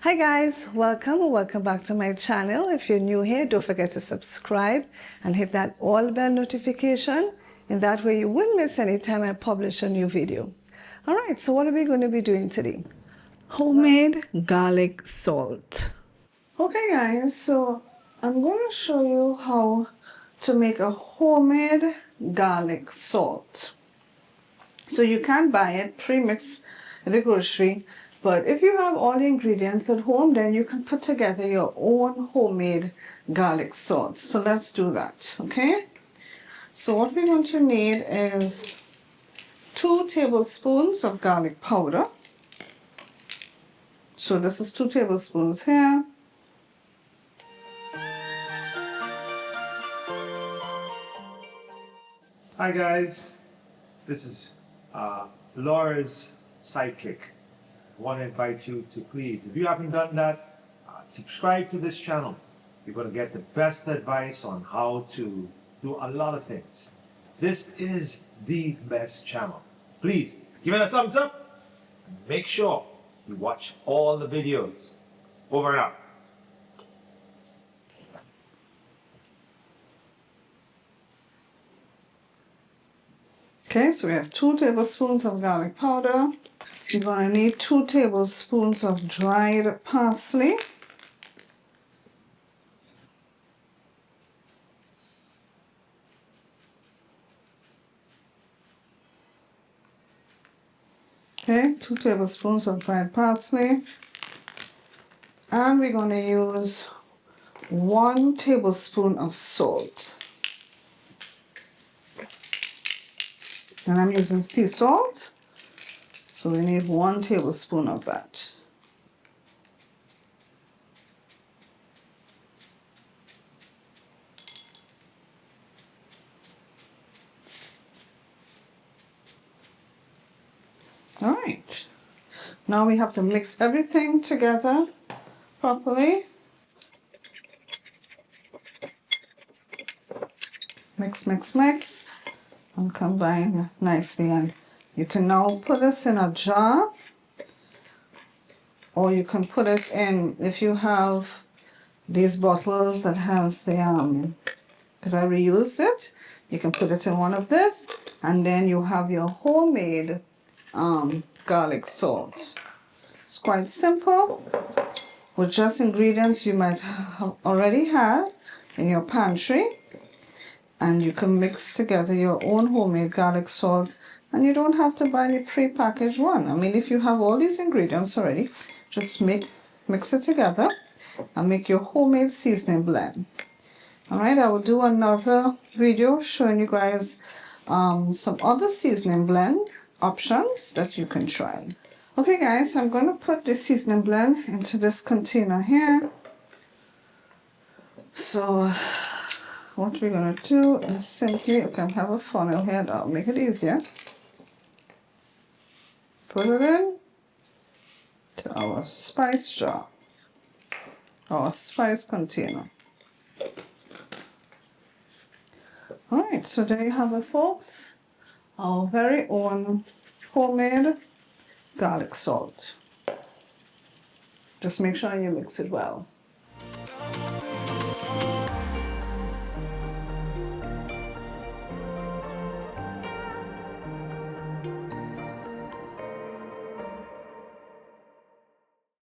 Hi guys, welcome back to my channel. If you're new here, don't forget to subscribe and hit that all bell notification. In that way you won't miss any time I publish a new video. Alright, so what are we going to be doing today? Homemade garlic salt. Okay guys, so I'm going to show you how to make a homemade garlic salt. So you can buy it pre-mixed at the grocery, but if you have all the ingredients at home, then you can put together your own homemade garlic salt. So let's do that, okay? So what we're going to need is 2 tablespoons of garlic powder. So this is 2 tablespoons here. Hi guys, this is Laura's sidekick. I want to invite you to please, if you haven't done that, subscribe to this channel. You're going to get the best advice on how to do a lot of things. This is the best channel. Please give it a thumbs up and make sure you watch all the videos. Over and out. Okay, so we have 2 tablespoons of garlic powder. You're going to need 2 tablespoons of dried parsley. Okay, 2 tablespoons of dried parsley. And we're going to use 1 tablespoon of salt. And I'm using sea salt, so we need 1 tablespoon of that. All right, now we have to mix everything together properly. Mix, mix, mix, and combine nicely. And you can now put this in a jar, or you can put it in, if you have these bottles that has the, because I reused it, you can put it in one of this, and then you have your homemade garlic salt. It's quite simple, with just ingredients you might already have in your pantry, and you can mix together your own homemade garlic salt, and you don't have to buy any pre-packaged one. I mean, if you have all these ingredients already, just mix it together and make your homemade seasoning blend. All right, I will do another video showing you guys some other seasoning blend options that you can try. Okay guys, I'm going to put the seasoning blend into this container here. So what we're going to do is simply, you can have a funnel here, that'll make it easier. Put it in to our spice jar, our spice container. Alright, so there you have it folks, our very own homemade garlic salt. Just make sure you mix it well.